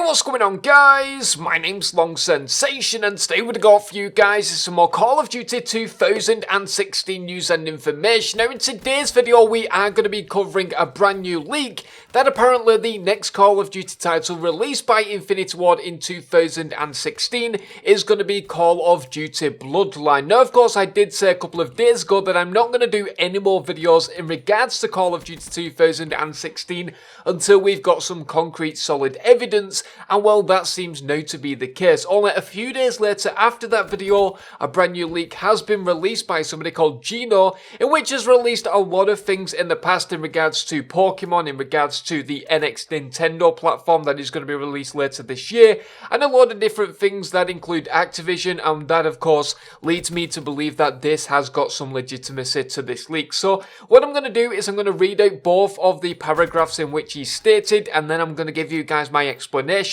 What's going on, guys? My name's Long Sensation, and today we've got for you guys is some more Call of Duty 2016 news and information. Now in today's video we are going to be covering a brand new leak that apparently the next Call of Duty title released by Infinity Ward in 2016 is going to be Call of Duty Bloodline. Now of course I did say a couple of days ago that I'm not going to do any more videos in regards to Call of Duty 2016 until we've got some concrete solid evidence. And well, that seems now to be the case. Only a few days later after that video, a brand new leak has been released by somebody called Gino, in which has released a lot of things in the past in regards to Pokemon, in regards to the NX Nintendo platform that is going to be released later this year, and a lot of different things that include Activision, and that of course leads me to believe that this has got some legitimacy to this leak. So what I'm going to do is I'm going to read out both of the paragraphs in which he stated, and then I'm going to give you guys my explanation,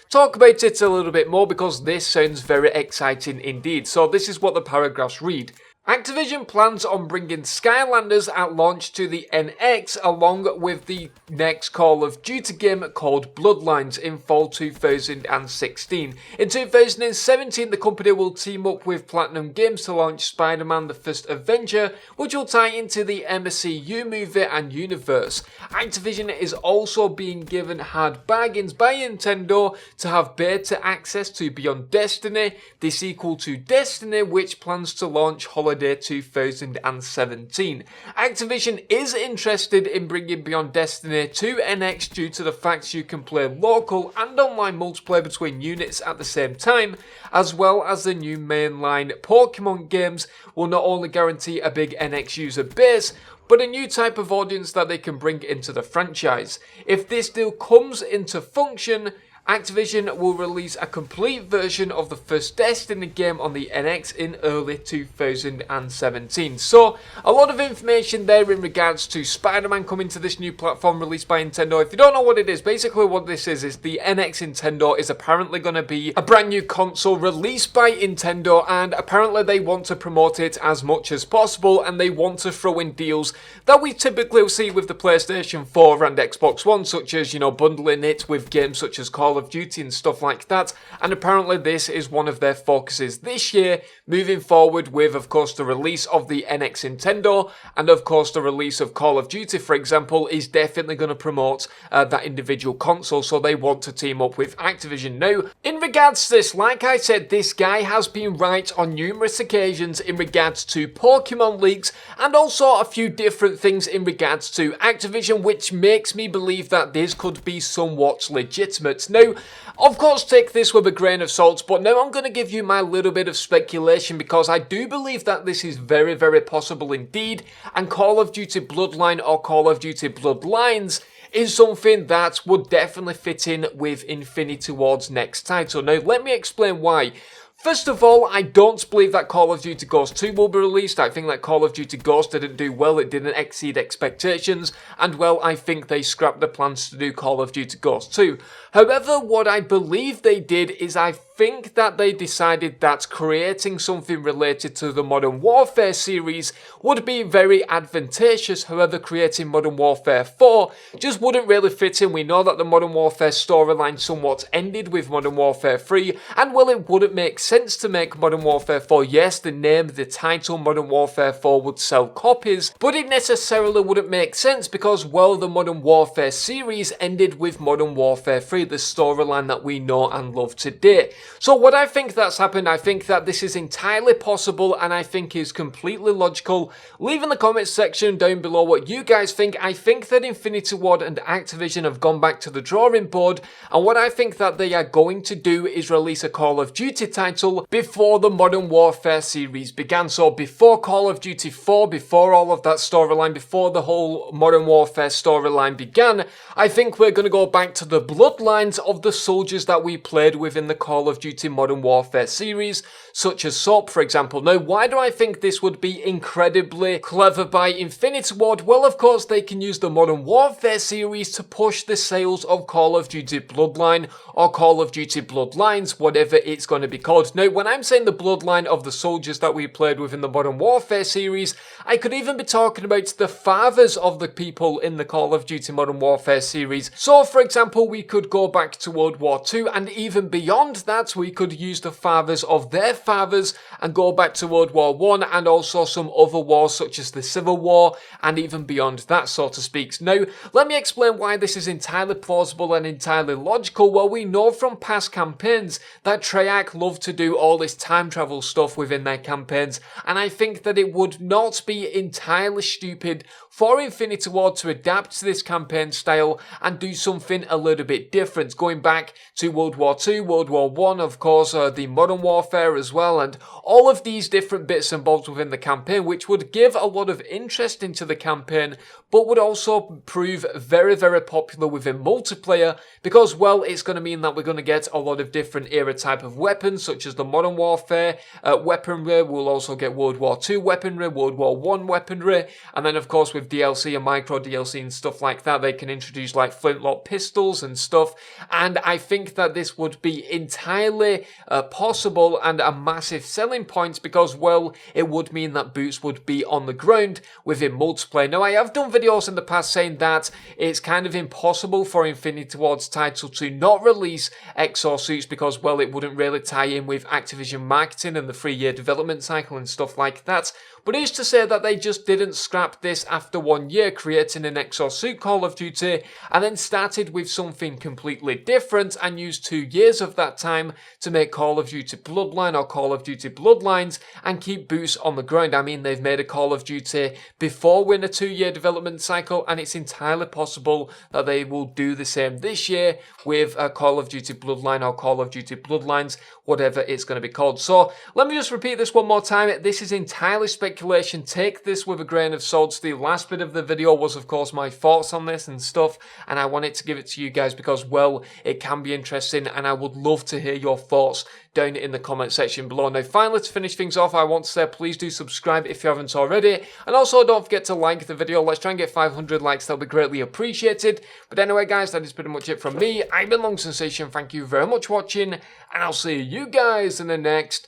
talk about it a little bit more because this sounds very exciting indeed. So this is what the paragraphs read. Activision plans on bringing Skylanders at launch to the NX along with the next Call of Duty game called Bloodlines in fall 2016. In 2017, the company will team up with Platinum Games to launch Spider-Man The First Avenger, which will tie into the MCU movie and universe. Activision is also being given hard bargains by Nintendo to have beta access to Beyond Destiny, the sequel to Destiny, which plans to launch holiday 2017. Activision is interested in bringing Beyond Destiny to NX due to the fact you can play local and online multiplayer between units at the same time, as well as the new mainline Pokemon games will not only guarantee a big NX user base, but a new type of audience that they can bring into the franchise. If this deal comes into function, Activision will release a complete version of the first Destiny game on the NX in early 2017. So, a lot of information there in regards to Spider-Man coming to this new platform released by Nintendo. If you don't know what it is, basically what this is the NX Nintendo is apparently going to be a brand new console released by Nintendo, and apparently they want to promote it as much as possible, and they want to throw in deals that we typically see with the PlayStation 4 and Xbox One, such as, bundling it with games such as Call of Duty and stuff like that, and apparently this is one of their focuses this year, moving forward with, of course, the release of the NX Nintendo, and of course the release of Call of Duty, for example, is definitely going to promote that individual console, so they want to team up with Activision. Now, in regards to this, like I said, this guy has been right on numerous occasions in regards to Pokemon leaks, and also a few different things in regards to Activision, which makes me believe that this could be somewhat legitimate. Now, of course, take this with a grain of salt, but now I'm going to give you my little bit of speculation because I do believe that this is very, very possible indeed, and Call of Duty Bloodline or Call of Duty Bloodlines is something that would definitely fit in with Infinity Ward's next title. Now, let me explain why. First of all, I don't believe that Call of Duty Ghost 2 will be released. I think that Call of Duty Ghost didn't do well, it didn't exceed expectations, and well, I think they scrapped the plans to do Call of Duty Ghost 2. However, what I believe they did is I think that they decided that creating something related to the Modern Warfare series would be very advantageous. However, creating Modern Warfare 4 just wouldn't really fit in. We know that the Modern Warfare storyline somewhat ended with Modern Warfare 3, and well, it wouldn't make sense to make Modern Warfare 4. Yes, the name, the title Modern Warfare 4 would sell copies, but it necessarily wouldn't make sense because, well, the Modern Warfare series ended with Modern Warfare 3, the storyline that we know and love today. So what I think that's happened, I think that this is entirely possible and I think is completely logical. Leave in the comments section down below what you guys think. I think that Infinity Ward and Activision have gone back to the drawing board, and what I think that they are going to do is release a Call of Duty title before the Modern Warfare series began. So before Call of Duty 4, before all of that storyline, before the whole Modern Warfare storyline began, I think we're going to go back to the bloodlines of the soldiers that we played with in the Call of of Duty Modern Warfare series, such as SOP, for example. Now, why do I think this would be incredibly clever by Infinity Ward? Well, of course, they can use the Modern Warfare series to push the sales of Call of Duty Bloodline or Call of Duty Bloodlines, whatever it's going to be called. Now, when I'm saying the bloodline of the soldiers that we played with in the Modern Warfare series, I could even be talking about the fathers of the people in the Call of Duty Modern Warfare series. So, for example, we could go back to World War II, and even beyond that, we could use the fathers of their fathers and go back to World War I and also some other wars such as the Civil War and even beyond that, so to speak. Now, let me explain why this is entirely plausible and entirely logical. Well, we know from past campaigns that Treyarch love to do all this time travel stuff within their campaigns, and I think that it would not be entirely stupid for Infinity Ward to adapt to this campaign style and do something a little bit different, going back to World War II, World War I, of course, the Modern Warfare as well, and all of these different bits involved within the campaign, which would give a lot of interest into the campaign, but would also prove very, very popular within multiplayer, because, well, it's going to mean that we're going to get a lot of different era type of weapons, such as the Modern Warfare weaponry. We'll also get World War II weaponry, World War I weaponry, and then, of course, with DLC and micro DLC and stuff like that, they can introduce like flintlock pistols and stuff, and I think that this would be entirely possible and a massive selling point, because, well, it would mean that boots would be on the ground within multiplayer. Now, I have done videos in the past saying that it's kind of impossible for Infinity Ward's title to not release exosuits because, well, it wouldn't really tie in with Activision marketing and the 3-year development cycle and stuff like that. But who's to say that they just didn't scrap this after 1 year, creating an exosuit Call of Duty, and then started with something completely different and used 2 years of that time to make Call of Duty Bloodline or Call of Duty Bloodlines and keep boots on the ground. I mean, they've made a Call of Duty before we're in a 2-year development cycle, and it's entirely possible that they will do the same this year with Call of Duty Bloodline or Call of Duty Bloodlines, whatever it's going to be called. So let me just repeat this one more time. This is entirely speculation. Take this with a grain of salt. The last bit of the video was, of course, my thoughts on this and stuff, and I wanted to give it to you guys because, well, it can be interesting, and I would love to hear your thoughts down in the comment section below. Now, finally, to finish things off, I want to say please do subscribe if you haven't already, and also don't forget to like the video. Let's try and get 500 likes. That'll be greatly appreciated. But anyway, guys, that is pretty much it from me. I've been Long Sensation. Thank you very much for watching, and I'll see you guys in the next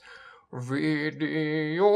video.